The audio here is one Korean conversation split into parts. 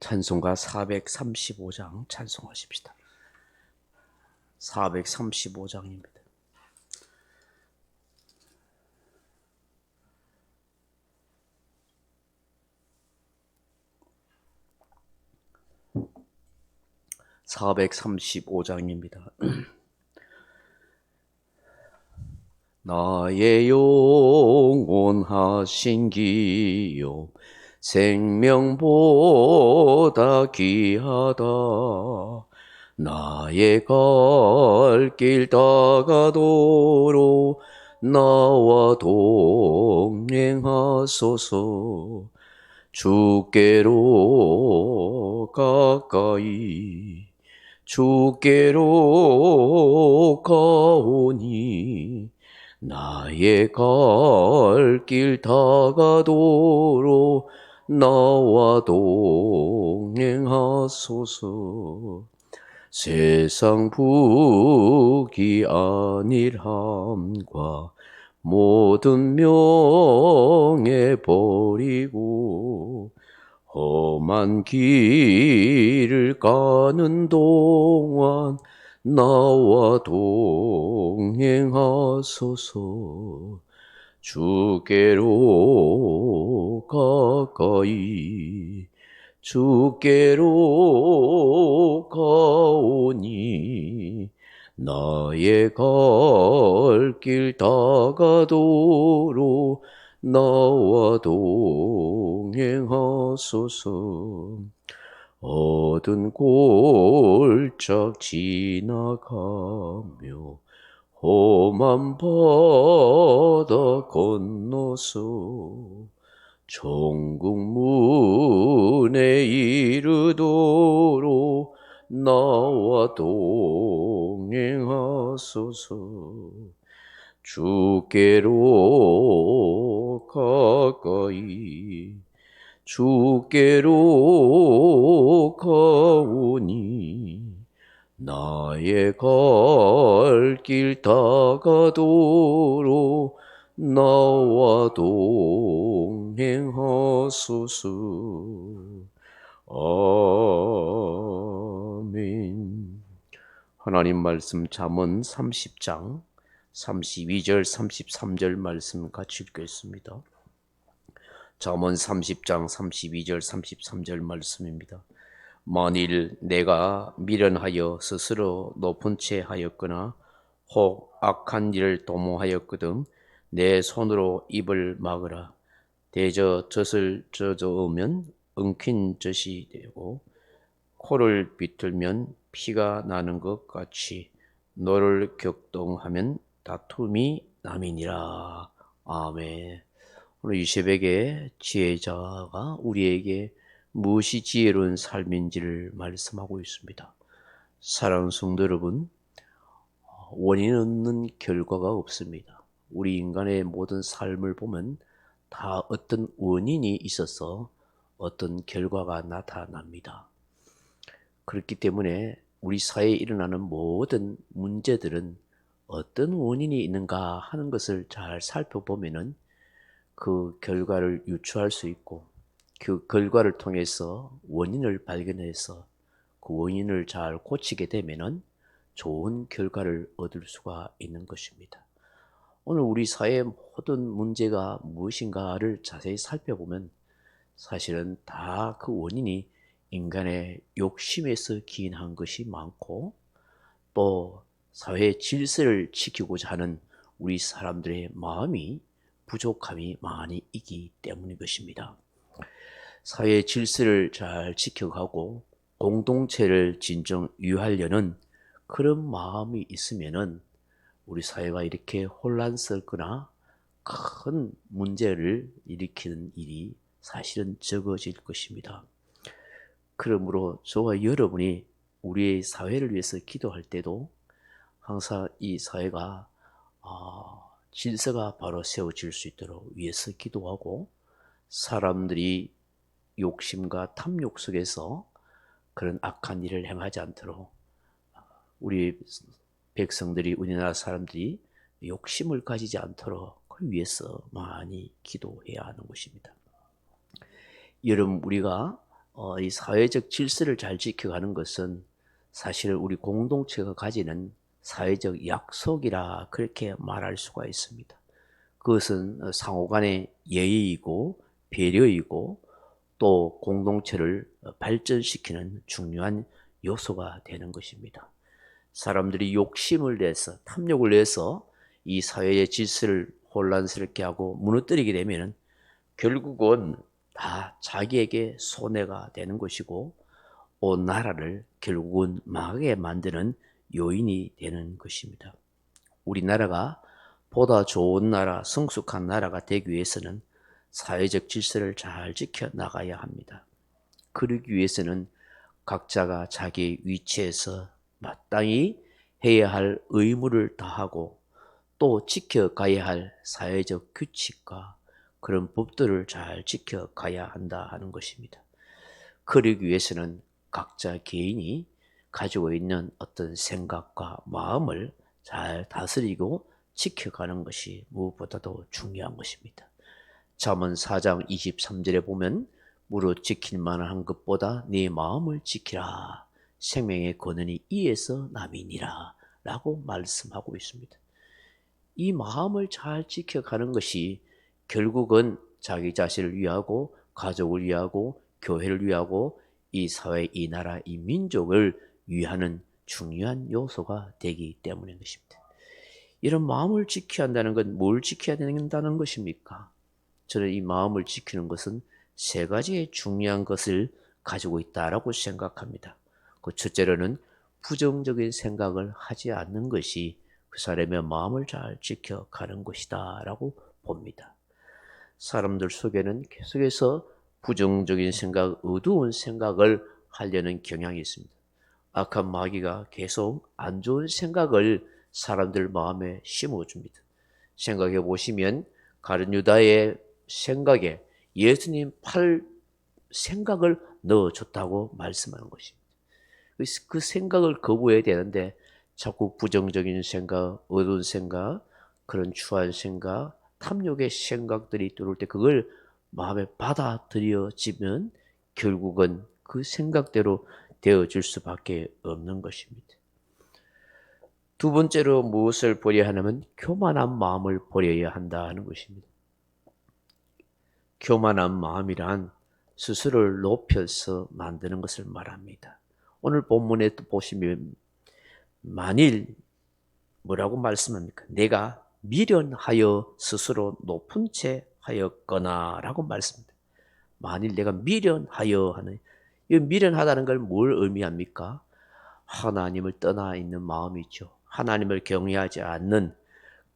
찬송가 435장 찬송하십시다. 435장입니다. (435장입니다) 나의 영원하신 기요 생명보다 귀하다. 나의 갈 길 다가도록 나와 동행하소서. 주께로 가까이 주께로 가오니 나의 갈 길 다가도록 나와 동행하소서. 세상 부귀 안일함과 모든 명예 버리고 험한 길을 가는 동안 나와 동행하소서. 주께로 가까이 주께로 가오니 나의 갈 길 다가도록 나와 동행하소서. 어두운 골짝 지나가며 험한 바다 건너서 천국 문에 이르도록 나와 동행하소서. 주께로 가까이 주께로 가오니 나의 갈 길 다가도록 나와 동행하소서. 아멘. 하나님 말씀 잠언 30장 32절 33절 말씀 같이 읽겠습니다. 잠언 30장 32절 33절 말씀입니다. 만일 내가 미련하여 스스로 높은 채 하였거나 혹 악한 일을 도모하였거든 내 손으로 입을 막으라. 대저 젖을 젖어오면 엉킨 젖이 되고 코를 비틀면 피가 나는 것 같이 너를 격동하면 다툼이 남이니라. 아멘. 오늘 이 새벽에 지혜자가 우리에게 무엇이 지혜로운 삶인지를 말씀하고 있습니다. 사랑하는 성도 여러분, 원인 없는 결과가 없습니다. 우리 인간의 모든 삶을 보면 다 어떤 원인이 있어서 어떤 결과가 나타납니다. 그렇기 때문에 우리 사회에 일어나는 모든 문제들은 어떤 원인이 있는가 하는 것을 잘 살펴보면은 그 결과를 유추할 수 있고 그 결과를 통해서 원인을 발견해서 그 원인을 잘 고치게 되면은 좋은 결과를 얻을 수가 있는 것입니다. 오늘 우리 사회의 모든 문제가 무엇인가를 자세히 살펴보면 사실은 다 그 원인이 인간의 욕심에서 기인한 것이 많고 또 사회의 질서를 지키고자 하는 우리 사람들의 마음이 부족함이 많이 있기 때문인 것입니다. 사회의 질서를 잘 지켜가고 공동체를 진정 유하려는 그런 마음이 있으면은 우리 사회가 이렇게 혼란스럽거나 큰 문제를 일으키는 일이 사실은 적어질 것입니다. 그러므로 저와 여러분이 우리의 사회를 위해서 기도할 때도 항상 이 사회가 질서가 바로 세워질 수 있도록 위해서 기도하고 사람들이 욕심과 탐욕 속에서 그런 악한 일을 행하지 않도록 우리 백성들이 우리나라 사람들이 욕심을 가지지 않도록 그 위해서 많이 기도해야 하는 것입니다. 여러분 우리가 이 사회적 질서를 잘 지켜가는 것은 사실 우리 공동체가 가지는 사회적 약속이라 그렇게 말할 수가 있습니다. 그것은 상호 간의 예의이고 배려이고 또 공동체를 발전시키는 중요한 요소가 되는 것입니다. 사람들이 욕심을 내서 탐욕을 내서 이 사회의 질서를 혼란스럽게 하고 무너뜨리게 되면 결국은 다 자기에게 손해가 되는 것이고 온 나라를 결국은 망하게 만드는 요인이 되는 것입니다. 우리나라가 보다 좋은 나라, 성숙한 나라가 되기 위해서는 사회적 질서를 잘 지켜나가야 합니다. 그러기 위해서는 각자가 자기 위치에서 마땅히 해야 할 의무를 다하고 또 지켜가야 할 사회적 규칙과 그런 법들을 잘 지켜가야 한다 하는 것입니다. 그러기 위해서는 각자 개인이 가지고 있는 어떤 생각과 마음을 잘 다스리고 지켜가는 것이 무엇보다도 중요한 것입니다. 잠언 4장 23절에 보면 무릇 지킬 만한 것보다 네 마음을 지키라. 생명의 근원이 이에서 남이니라 라고 말씀하고 있습니다. 이 마음을 잘 지켜가는 것이 결국은 자기 자신을 위하고 가족을 위하고 교회를 위하고 이 사회, 이 나라, 이 민족을 위하는 중요한 요소가 되기 때문인 것입니다. 이런 마음을 지켜야 한다는 건 뭘 지켜야 된다는 것입니까? 저는 이 마음을 지키는 것은 세 가지의 중요한 것을 가지고 있다라고 생각합니다. 그 첫째로는 부정적인 생각을 하지 않는 것이 그 사람의 마음을 잘 지켜가는 것이다 라고 봅니다. 사람들 속에는 계속해서 부정적인 생각, 어두운 생각을 하려는 경향이 있습니다. 악한 마귀가 계속 안 좋은 생각을 사람들 마음에 심어줍니다. 생각해 보시면 가룟 유다의 생각에 예수님 팔 생각을 넣어줬다고 말씀하는 것입니다. 그 생각을 거부해야 되는데 자꾸 부정적인 생각, 어두운 생각, 그런 추한 생각, 탐욕의 생각들이 들어올 때 그걸 마음에 받아들여지면 결국은 그 생각대로 되어질 수밖에 없는 것입니다. 두 번째로 무엇을 버려야 하냐면 교만한 마음을 버려야 한다 하는 것입니다. 교만한 마음이란 스스로를 높여서 만드는 것을 말합니다. 오늘 본문에 또 보시면 만일 뭐라고 말씀합니까? 내가 미련하여 스스로 높은 채 하였거나 라고 말씀합니다. 만일 내가 미련하여 하는, 이 미련하다는 걸 뭘 의미합니까? 하나님을 떠나 있는 마음이죠. 하나님을 경외하지 않는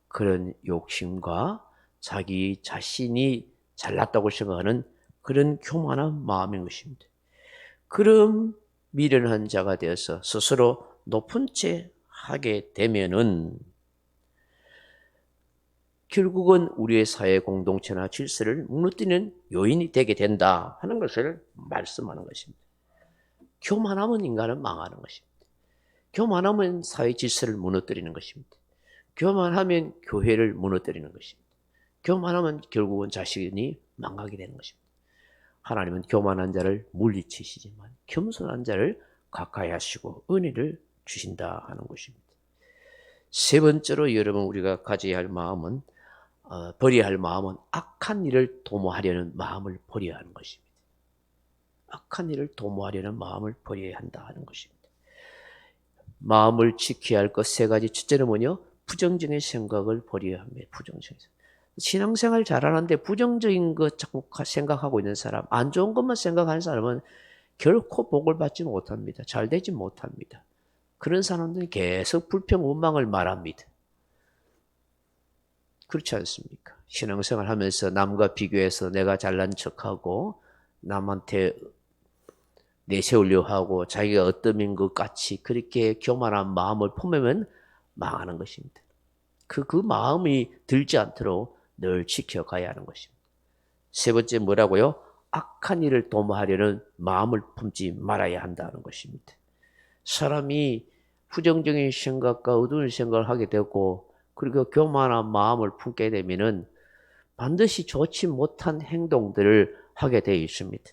그런 욕심과 자기 자신이 잘났다고 생각하는 그런 교만한 마음인 것입니다. 그런 미련한 자가 되어서 스스로 높은 채 하게 되면은 결국은 우리의 사회 공동체나 질서를 무너뜨리는 요인이 되게 된다 하는 것을 말씀하는 것입니다. 교만하면 인간은 망하는 것입니다. 교만하면 사회 질서를 무너뜨리는 것입니다. 교만하면 교회를 무너뜨리는 것입니다. 교만하면 결국은 자신이 망하게 되는 것입니다. 하나님은 교만한 자를 물리치시지만 겸손한 자를 가까이 하시고 은혜를 주신다 하는 것입니다. 세 번째로 여러분 우리가 가져야 할 마음은 버려야 할 마음은 악한 일을 도모하려는 마음을 버려야 하는 것입니다. 악한 일을 도모하려는 마음을 버려야 한다 하는 것입니다. 마음을 지켜야 할 것 세 가지. 첫째는 뭐냐? 부정적인 생각을 버려야 합니다. 부정적인 생각. 신앙생활 잘하는데 부정적인 것 자꾸 생각하고 있는 사람, 안 좋은 것만 생각하는 사람은 결코 복을 받지 못합니다. 잘 되지 못합니다. 그런 사람들은 계속 불평, 원망을 말합니다. 그렇지 않습니까? 신앙생활 하면서 남과 비교해서 내가 잘난 척하고 남한테 내세우려 하고 자기가 어떠인 것 같이 그렇게 교만한 마음을 품으면 망하는 것입니다. 그 마음이 들지 않도록 늘 지켜가야 하는 것입니다. 세 번째 뭐라고요? 악한 일을 도모하려는 마음을 품지 말아야 한다는 것입니다. 사람이 부정적인 생각과 어두운 생각을 하게 되고 그리고 교만한 마음을 품게 되면은 반드시 좋지 못한 행동들을 하게 되어 있습니다.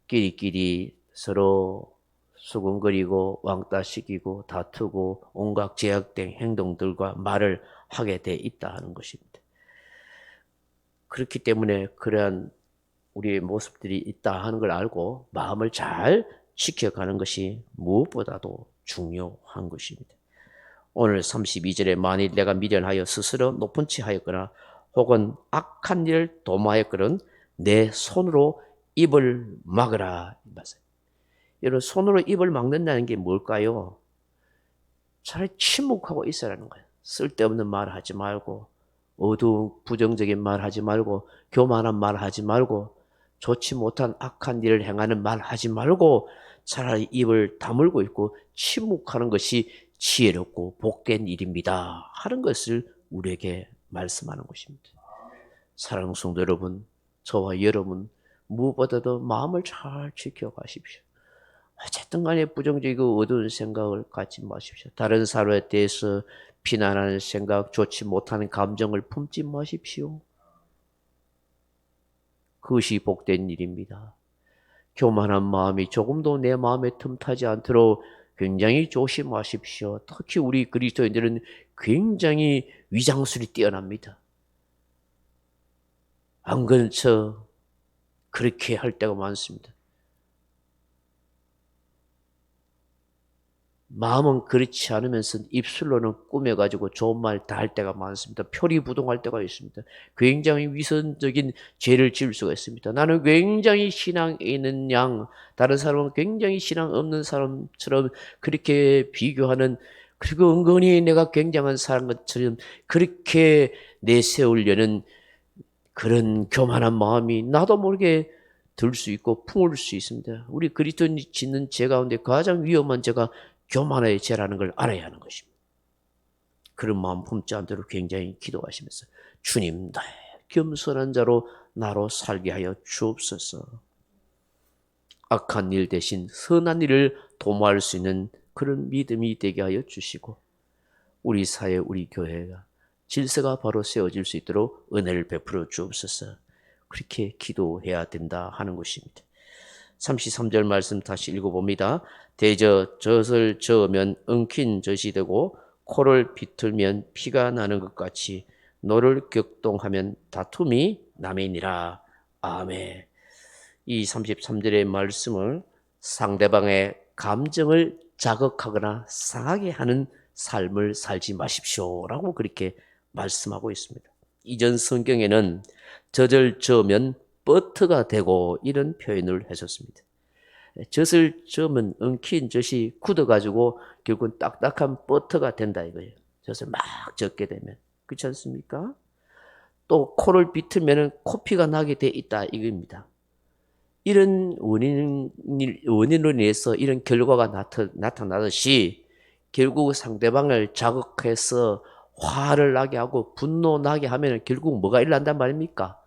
끼리끼리 서로 수군거리고 왕따시키고 다투고 온갖 제약된 행동들과 말을 하게 돼 있다 하는 것입니다. 그렇기 때문에 그러한 우리의 모습들이 있다 하는 걸 알고 마음을 잘 지켜가는 것이 무엇보다도 중요한 것입니다. 오늘 32절에 만일 내가 미련하여 스스로 높은 치 하였거나 혹은 악한 일을 도모하였거든 내 손으로 입을 막으라. 여러분, 손으로 입을 막는다는 게 뭘까요? 차라리 침묵하고 있으라는 거예요. 쓸데없는 말 하지 말고, 어두운 부정적인 말 하지 말고, 교만한 말 하지 말고, 좋지 못한 악한 일을 행하는 말 하지 말고, 차라리 입을 다물고 있고 침묵하는 것이 지혜롭고 복된 일입니다 하는 것을 우리에게 말씀하는 것입니다. 사랑하는 성도 여러분, 저와 여러분 무엇보다도 마음을 잘 지켜가십시오. 어쨌든 간에 부정적이고 어두운 생각을 갖지 마십시오. 다른 사람에 대해서 비난하는 생각, 좋지 못하는 감정을 품지 마십시오. 그것이 복된 일입니다. 교만한 마음이 조금도 내 마음에 틈타지 않도록 굉장히 조심하십시오. 특히 우리 그리스도인들은 굉장히 위장술이 뛰어납니다. 안 그런 척 그렇게 할 때가 많습니다. 마음은 그렇지 않으면서 입술로는 꾸며가지고 좋은 말 다 할 때가 많습니다. 표리부동할 때가 있습니다. 굉장히 위선적인 죄를 지을 수가 있습니다. 나는 굉장히 신앙 있는 양, 다른 사람은 굉장히 신앙 없는 사람처럼 그렇게 비교하는, 그리고 은근히 내가 굉장한 사람 것처럼 그렇게 내세우려는 그런 교만한 마음이 나도 모르게 들 수 있고 품을 수 있습니다. 우리 그리스도인이 짓는 죄 가운데 가장 위험한 죄가 교만의 죄라는 걸 알아야 하는 것입니다. 그런 마음 품지 않도록 굉장히 기도하시면서 주님, 나의 겸손한 자로 나로 살게 하여 주옵소서. 악한 일 대신 선한 일을 도모할 수 있는 그런 믿음이 되게 하여 주시고 우리 사회, 우리 교회가 질서가 바로 세워질 수 있도록 은혜를 베풀어 주옵소서. 그렇게 기도해야 된다 하는 것입니다. 33절 말씀 다시 읽어봅니다. 대저 젖을 저으면 엉킨 젖이 되고 코를 비틀면 피가 나는 것 같이 너를 격동하면 다툼이 남이니라. 아멘. 이 33절의 말씀을 상대방의 감정을 자극하거나 상하게 하는 삶을 살지 마십시오라고 그렇게 말씀하고 있습니다. 이전 성경에는 젖을 저으면 버터가 되고 이런 표현을 했었습니다. 젖을 저으면 엉킨 젖이 굳어가지고 결국은 딱딱한 버터가 된다 이거예요. 젖을 막 젓게 되면. 그렇지 않습니까? 또 코를 비틀면 코피가 나게 돼 있다 이겁니다. 이런 원인으로 인해서 이런 결과가 나타나듯이 결국 상대방을 자극해서 화를 나게 하고 분노 나게 하면 결국 뭐가 일어난단 말입니까?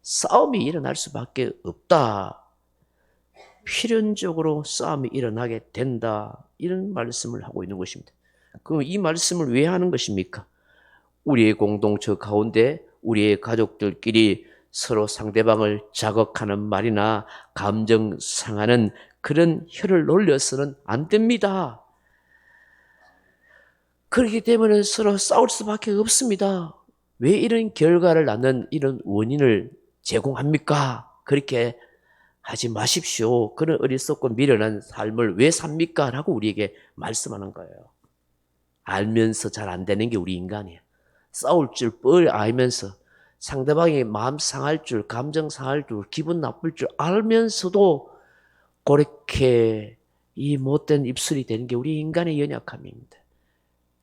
싸움이 일어날 수밖에 없다. 필연적으로 싸움이 일어나게 된다. 이런 말씀을 하고 있는 것입니다. 그럼 이 말씀을 왜 하는 것입니까? 우리의 공동체 가운데 우리의 가족들끼리 서로 상대방을 자극하는 말이나 감정 상하는 그런 혀를 놀려서는 안 됩니다. 그렇기 때문에 서로 싸울 수밖에 없습니다. 왜 이런 결과를 낳는 이런 원인을 제공합니까? 그렇게 하지 마십시오. 그런 어리석고 미련한 삶을 왜 삽니까? 라고 우리에게 말씀하는 거예요. 알면서 잘 안 되는 게 우리 인간이에요. 싸울 줄 뻔히 알면서 상대방이 마음 상할 줄, 감정 상할 줄, 기분 나쁠 줄 알면서도 그렇게 이 못된 입술이 되는 게 우리 인간의 연약함입니다.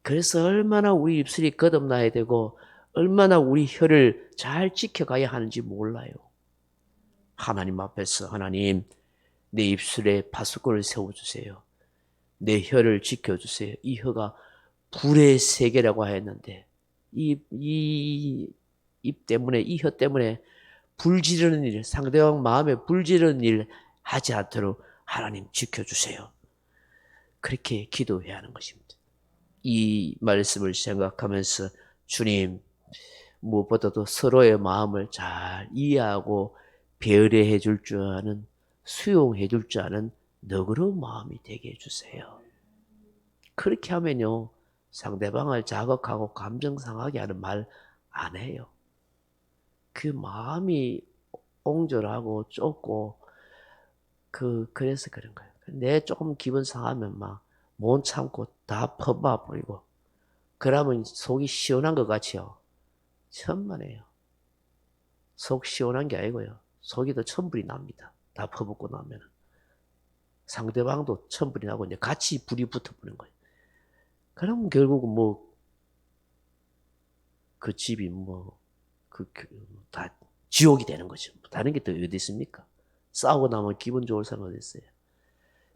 그래서 얼마나 우리 입술이 거듭나야 되고 얼마나 우리 혀를 잘 지켜가야 하는지 몰라요. 하나님 앞에서 하나님 내 입술에 파수꾼을 세워주세요. 내 혀를 지켜주세요. 이 혀가 불의 세계라고 했는데 이 입 때문에 이 혀 때문에 불 지르는 일, 상대방 마음에 불 지르는 일 하지 않도록 하나님 지켜주세요. 그렇게 기도해야 하는 것입니다. 이 말씀을 생각하면서 주님 무엇보다도 서로의 마음을 잘 이해하고 배려해 줄 줄 아는 수용해 줄 줄 아는 너그러운 마음이 되게 해주세요. 그렇게 하면요, 상대방을 자극하고 감정 상하게 하는 말 안 해요. 그 마음이 옹졸하고 좁고, 그래서 그런 거예요. 내 조금 기분 상하면 막 못 참고 다 퍼봐 버리고, 그러면 속이 시원한 것 같이요. 천만에요. 속 시원한 게 아니고요. 속이 더 천불이 납니다. 다 퍼붓고 나면. 상대방도 천불이 나고 이제 같이 불이 붙어버리는 거예요. 그럼 결국은 뭐, 그 집이 뭐, 다 지옥이 되는 거죠. 다른 게 또 어디 있습니까? 싸우고 나면 기분 좋을 사람 어디 있어요?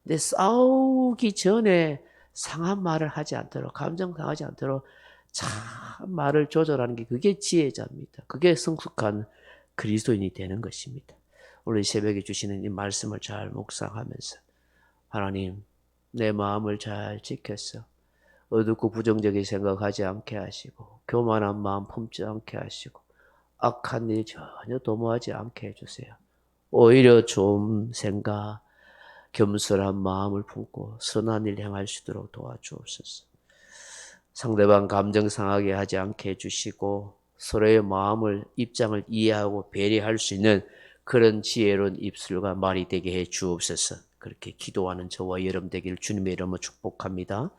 근데 싸우기 전에 상한 말을 하지 않도록, 감정 상하지 않도록 참 말을 조절하는 게 그게 지혜자입니다. 그게 성숙한 그리스도인이 되는 것입니다. 오늘 새벽에 주시는 이 말씀을 잘 묵상하면서 하나님, 내 마음을 잘 지켜서 어둡고 부정적인 생각하지 않게 하시고 교만한 마음 품지 않게 하시고 악한 일 전혀 도모하지 않게 해주세요. 오히려 좋은 생각, 겸손한 마음을 품고 선한 일 행할 수 있도록 도와주옵소서. 상대방 감정 상하게 하지 않게 해주시고 서로의 마음을, 입장을 이해하고 배려할 수 있는 그런 지혜로운 입술과 말이 되게 해 주옵소서. 그렇게 기도하는 저와 여러분 되기를 주님의 이름으로 축복합니다.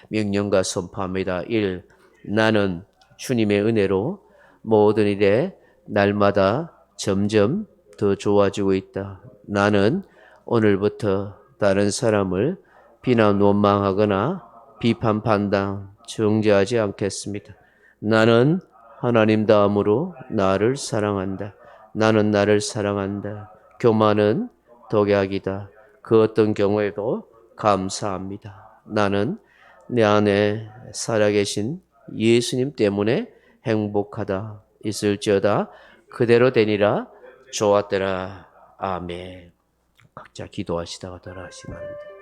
명령과 선포합니다. 1. 나는 주님의 은혜로 모든 일에 날마다 점점 더 좋아지고 있다. 나는 오늘부터 다른 사람을 비난 원망하거나 비판 판단 정죄하지 않겠습니다. 나는 하나님 다음으로 나를 사랑한다. 나는 나를 사랑한다. 교만은 독약이다. 그 어떤 경우에도 감사합니다. 나는 내 안에 살아계신 예수님 때문에 행복하다. 있을지어다 그대로 되니라. 좋았더라. 아멘. 각자 기도하시다가 돌아가시기 바랍니다.